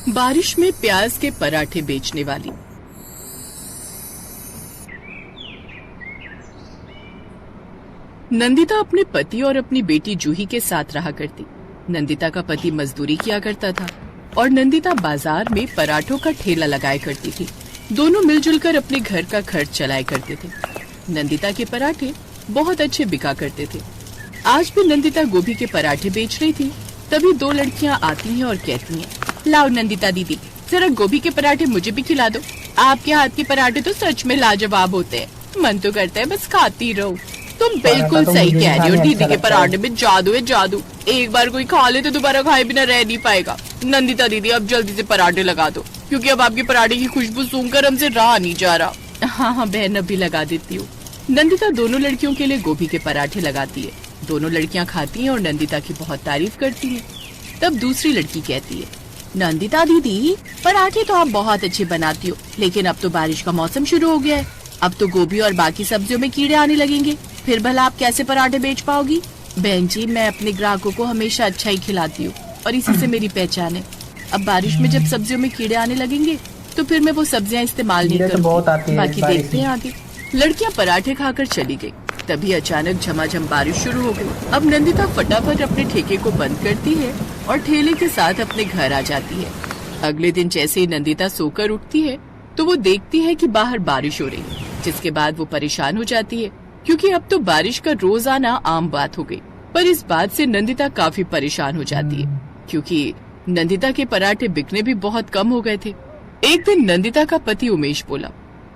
बारिश में प्याज के पराठे बेचने वाली। नंदिता अपने पति और अपनी बेटी जूही के साथ रहा करती। नंदिता का पति मजदूरी किया करता था और नंदिता बाजार में पराठों का ठेला लगाया करती थी। दोनों मिलजुल कर अपने घर का खर्च चलाया करते थे। नंदिता के पराठे बहुत अच्छे बिका करते थे। आज भी नंदिता गोभी के पराठे बेच रही थी। तभी दो लड़कियां आती हैं और कहती हैं, लाओ नंदिता दीदी, जरा गोभी के पराठे मुझे भी खिला दो। आपके हाथ के पराठे तो सच में लाजवाब होते हैं। मन तो करता है बस खाती रहो। तुम बिल्कुल सही कह रही हो, दीदी के पराठे में जादू है जादू। एक बार कोई खा ले तो दोबारा खाए बिना रह नहीं पाएगा। नंदिता दीदी अब जल्दी से पराठे लगा दो, क्योंकि अब आपके पराठे की खुशबू सूंघकर हमसे रहा नहीं जा रहा। हाँ बहन, अभी लगा देती हूँ। नंदिता दोनों लड़कियों के लिए गोभी के पराठे लगाती है। दोनों लड़कियाँ खाती हैं और नंदिता की बहुत तारीफ करती हैं। तब दूसरी लड़की कहती है, नंदिता दीदी, पराठे तो आप बहुत अच्छे बनाती हो, लेकिन अब तो बारिश का मौसम शुरू हो गया है। अब तो गोभी और बाकी सब्जियों में कीड़े आने लगेंगे, फिर भला आप कैसे पराठे बेच पाओगी? बहन जी, मैं अपने ग्राहकों को हमेशा अच्छा ही खिलाती हूँ और इसी से मेरी पहचान है। अब बारिश में जब सब्जियों में कीड़े आने लगेंगे तो फिर मैं वो सब्जियाँ इस्तेमाल नहीं करूँगी। बाकी देखते हैं आगे। लड़कियाँ पराठे खाकर चली गयी। तभी अचानक झमाझम बारिश शुरू हो गई। अब नंदिता फटाफट अपने ठेके को बंद करती है और ठेले के साथ अपने घर आ जाती है। अगले दिन जैसे ही नंदिता सोकर उठती है तो वो देखती है कि बाहर बारिश हो रही है, जिसके बाद वो परेशान हो जाती है, क्योंकि अब तो बारिश का रोज आना आम बात हो गई। पर इस बात से नंदिता काफी परेशान हो जाती है, क्योंकि नंदिता के पराठे बिकने भी बहुत कम हो गए थे। एक दिन नंदिता का पति उमेश बोला,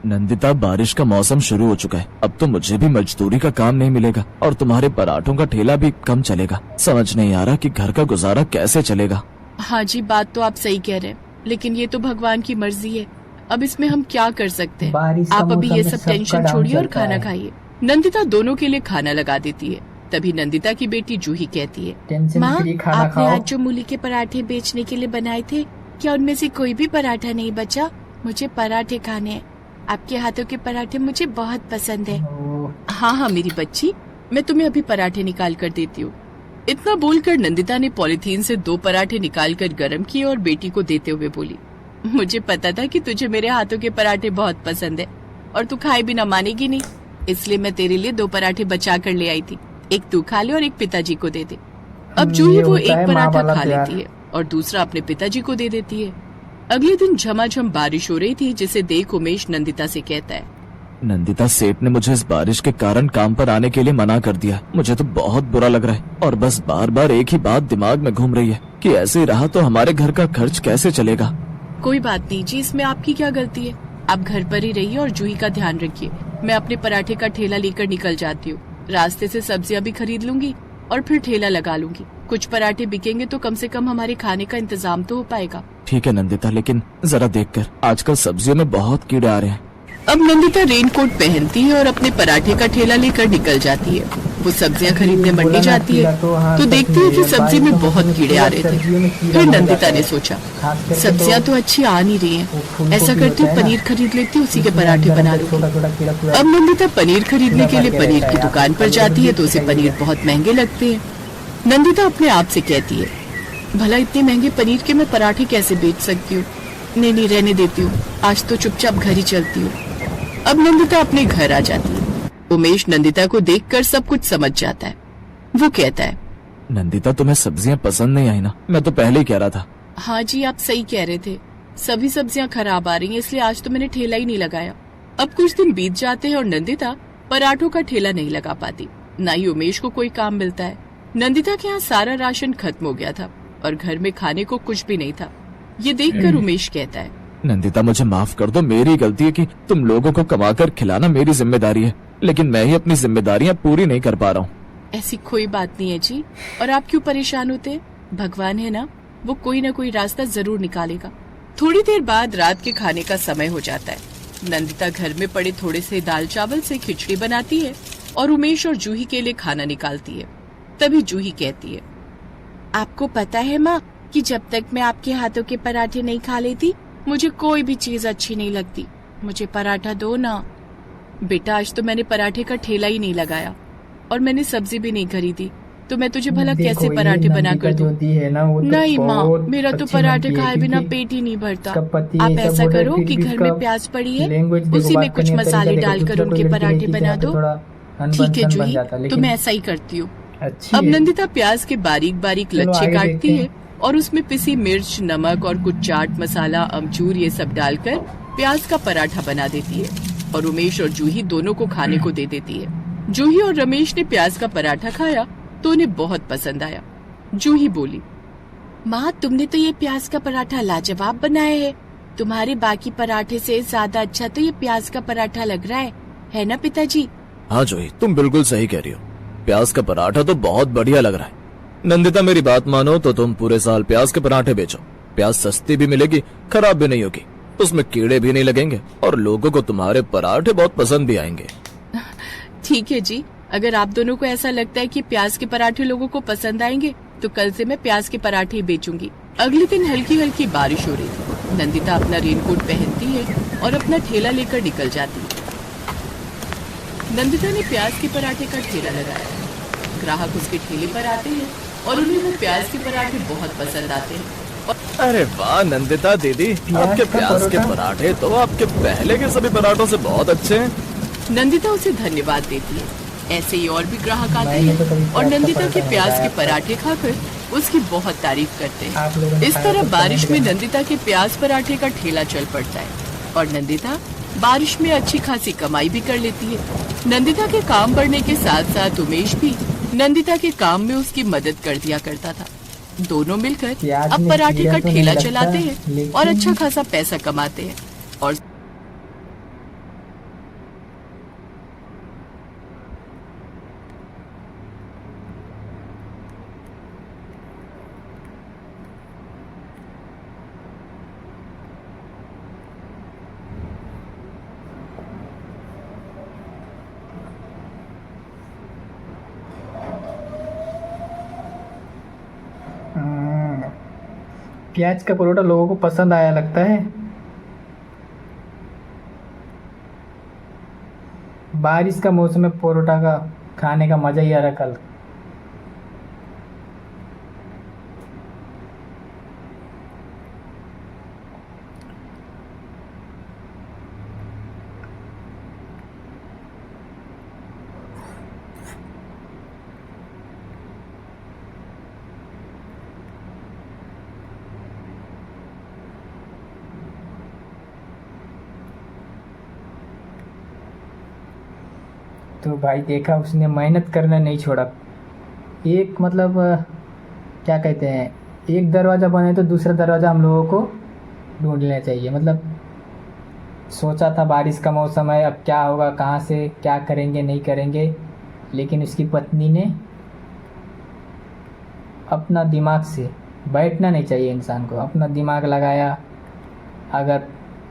नंदिता, बारिश का मौसम शुरू हो चुका है। अब तो मुझे भी मजदूरी का काम नहीं मिलेगा और तुम्हारे पराठों का ठेला भी कम चलेगा। समझ नहीं आ रहा कि घर का गुजारा कैसे चलेगा। हाँ जी, बात तो आप सही कह रहे हैं, लेकिन ये तो भगवान की मर्जी है। अब इसमें हम क्या कर सकते हैं? आप अभी ये सब टेंशन छोड़िए और खाना खाइए। नंदिता दोनों के लिए खाना लगा देती है। तभी नंदिता की बेटी जूही कहती है, माँ, आपने आज जो मूली के पराठे बेचने के लिए बनाए थे, क्या उनमें से कोई भी पराठा नहीं बचा? मुझे पराठे खाने हैं। आपके हाथों के पराठे मुझे बहुत पसंद है। हाँ मेरी बच्ची, मैं तुम्हें अभी पराठे निकाल कर देती हूँ। इतना बोलकर नंदिता ने पॉलिथीन से 2 पराठे निकालकर गरम किए और बेटी को देते हुए बोली, मुझे पता था कि तुझे मेरे हाथों के पराठे बहुत पसंद है और तू खाए बिना मानेगी नहीं, इसलिए मैं तेरे लिए 2 पराठे बचा कर ले आई थी। एक तू खा ले और एक पिताजी को दे दे। अब जूही वो एक पराठा खा लेती है और दूसरा अपने पिताजी को दे देती है। अगले दिन झमाझम बारिश हो रही थी, जिसे देख उमेश नंदिता से कहता है, नंदिता, सेठ ने मुझे इस बारिश के कारण काम पर आने के लिए मना कर दिया। मुझे तो बहुत बुरा लग रहा है और बस बार बार एक ही बात दिमाग में घूम रही है कि ऐसे ही रहा तो हमारे घर का खर्च कैसे चलेगा। कोई बात नहीं जी, इसमें आपकी क्या गलती है? आप घर पर ही रहिए और जूही का ध्यान रखिए। मैं अपने पराठे का ठेला लेकर निकल जाती हूँ। रास्ते से सब्जियाँ भी खरीद लूंगी और फिर ठेला लगा लूंगी। कुछ पराठे बिकेंगे तो कम से कम हमारे खाने का इंतजाम तो हो पाएगा। ठीक है नंदिता, लेकिन जरा देखकर, आजकल सब्जियों में बहुत कीड़े आ रहे हैं। अब नंदिता रेनकोट पहनती है और अपने पराठे का ठेला लेकर निकल जाती है। वो सब्जियां खरीदने मंडी जाती है तो देखती है कि सब्जी में बहुत कीड़े आ रहे थे। फिर नंदिता ने सोचा, सब्जियां तो अच्छी आ नहीं रही हैं, ऐसा करती हूँ पनीर खरीद लेती हूँ, उसी के पराठे बना लूंगी। अब नंदिता पनीर खरीदने के लिए पनीर की दुकान पर जाती है तो उसे पनीर बहुत महंगे लगते हैं। नंदिता अपने आप से कहती है, भला इतने महंगे पनीर के मैं पराठे कैसे बेच सकती हूँ? नहीं, रहने देती हूँ, आज तो चुपचाप घर ही चलती हूँ। अब नंदिता अपने घर आ जाती है। उमेश नंदिता को देखकर सब कुछ समझ जाता है। वो कहता है, नंदिता, तुम्हें सब्जियां पसंद नहीं आई ना? मैं तो पहले ही कह रहा था। हाँ जी, आप सही कह रहे थे, सभी सब्जियां खराब आ रही हैं, इसलिए आज तो मैंने ठेला ही नहीं लगाया। अब कुछ दिन बीत जाते हैं और नंदिता पराठों का ठेला नहीं लगा पाती, न ही उमेश को कोई काम मिलता है। नंदिता के यहाँ सारा राशन खत्म हो गया था और घर में खाने को कुछ भी नहीं था। ये देखकर उमेश कहता है, नंदिता, मुझे माफ कर दो, मेरी गलती है कि तुम लोगों को कमाकर खिलाना मेरी जिम्मेदारी है, लेकिन मैं ही अपनी जिम्मेदारियां पूरी नहीं कर पा रहा हूँ। ऐसी कोई बात नहीं है जी, और आप क्यों परेशान होते हैं? भगवान है ना, वो कोई न कोई रास्ता जरूर निकालेगा। थोड़ी देर बाद रात के खाने का समय हो जाता है। नंदिता घर में पड़े थोड़े से दाल चावल से खिचड़ी बनाती है और उमेश और जूही के लिए खाना निकालती है। तभी जूही कहती है, आपको पता है माँ कि जब तक मैं आपके हाथों के पराठे नहीं खा लेती मुझे कोई भी चीज अच्छी नहीं लगती। मुझे पराठा दो ना। बेटा, आज तो मैंने पराठे का ठेला ही नहीं लगाया और मैंने सब्जी भी नहीं खरीदी, तो मैं तुझे भला देखो, कैसे ये पराठे बना नंदिता कर जो दूं? दी है ना, वो तो नहीं माँ, बहुत मेरा तो अच्छी पराठे बनती है, खाए बिना क्योंकि पेट ही नहीं भरता। उसका पति आप ऐसा ऐसा बोल रहा है, करो फिर कि भी घर उसका में प्याज पड़ी है, लैंग्वेज देखो, उसी में बात कुछ करने का तरीका मसाले देखो। डालकर दूसरा कोई उनके लड़की पराठे रहती तो बना यहाँ पे दो। थोड़ा ठीक है अनबन बन जूही, जाता, तो मैं लेकिन ऐसा ही करती हूँ। अच्छी अब है। नंदिता प्याज के बारीक बारीक चलो लच्छे आगे देखते काटती है हैं। और उसमें पिसी मिर्च, नमक और कुछ चाट मसाला, अमचूर ये सब डालकर प्याज का पराठा बना देती है और उमेश और जूही दोनों को खाने को दे देती है। जूही और रमेश ने प्याज का पराठा खाया तो उन्हें बहुत पसंद आया। जूही बोली, माँ तुमने तो ये प्याज का पराठा लाजवाब बनाया है। तुम्हारे बाकी पराठे से ज्यादा अच्छा तो ये प्याज का पराठा लग रहा है ना पिताजी? हाँ जूही, तुम बिल्कुल सही कह रही हो। प्याज का पराठा तो बहुत बढ़िया लग रहा है। नंदिता मेरी बात मानो तो तुम पूरे साल प्याज के पराठे बेचो। प्याज सस्ती भी मिलेगी, खराब भी नहीं होगी, उसमें कीड़े भी नहीं लगेंगे और लोगों को तुम्हारे पराठे बहुत पसंद भी आएंगे। ठीक है जी, अगर आप दोनों को ऐसा लगता है कि प्याज के पराठे लोगों को पसंद आएंगे तो कल से मैं प्याज के पराठे ही बेचूंगी। अगले दिन हल्की हल्की बारिश हो रही थी। नंदिता अपना रेनकोट पहनती है और अपना ठेला लेकर निकल जाती है। नंदिता ने प्याज के पराठे का ठेला लगाया। ग्राहक उसके ठेले पर आते हैं और उन्हें वो प्याज के पराठे बहुत पसंद आते हैं। अरे वाह नंदिता दीदी, आपके प्याज के पराठे तो आपके पहले के सभी पराठों से बहुत अच्छे हैं। नंदिता उसे धन्यवाद देती है। ऐसे ही और भी ग्राहक आते मैंने तो कभी हैं और प्याज का नंदिता के पराठा प्याज के नहीं पराठे खाकर उसकी बहुत तारीफ करते आप लोगों हैं। ने इस खाया तरह तो बारिश में कमेंट करना। नंदिता के प्याज पराठे का ठेला चल पड़ता है और नंदिता बारिश में अच्छी खासी कमाई भी कर लेती है। नंदिता के काम बढ़ने के साथ साथ उमेश भी नंदिता के काम में उसकी मदद कर दिया करता था। दोनों मिलकर प्याज अब में पराठे कीड़ा का तो नहीं ठेला लगता, चलाते हैं लेकिन और अच्छा खासा पैसा कमाते हैं। और प्याज का परोठा लोगों को पसंद आया लगता है। बारिश का मौसम में परोठा का खाने का मजा ही आ रहा कल। तो भाई देखा, उसने मेहनत करना नहीं छोड़ा। एक मतलब क्या कहते हैं, एक दरवाज़ा बने तो दूसरा दरवाज़ा हम लोगों को ढूंढ लेना चाहिए। मतलब सोचा था बारिश का मौसम है, अब क्या होगा, कहाँ से क्या करेंगे नहीं करेंगे, लेकिन उसकी पत्नी ने अपना दिमाग से, बैठना नहीं चाहिए इंसान को, अपना दिमाग लगाया। अगर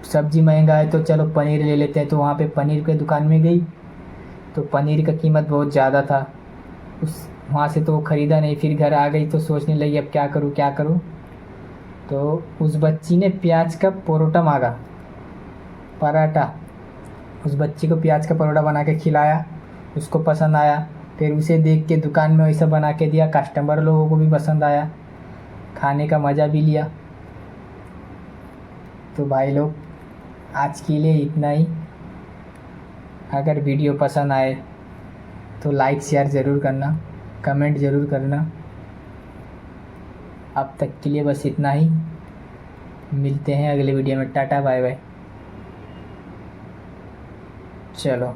सब्जी महंगा है तो चलो पनीर ले लेते हैं, तो वहाँ पे पनीर के दुकान में गई तो पनीर का कीमत बहुत ज़्यादा था। उस वहाँ से तो वो ख़रीदा नहीं, फिर घर आ गई तो सोचने लगी अब क्या करूँ क्या करूँ। तो उस बच्ची ने प्याज का परोठा मांगा, पराठा। उस बच्ची को प्याज का परोठा बना के खिलाया, उसको पसंद आया। फिर उसे देख के दुकान में वैसा बना के दिया, कस्टमर लोगों को भी पसंद आया, खाने का मज़ा भी लिया। तो भाई लोग आज के लिए इतना ही। अगर वीडियो पसंद आए तो लाइक शेयर ज़रूर करना, कमेंट ज़रूर करना। अब तक के लिए बस इतना ही। मिलते हैं अगले वीडियो में। Tata bye bye. चलो।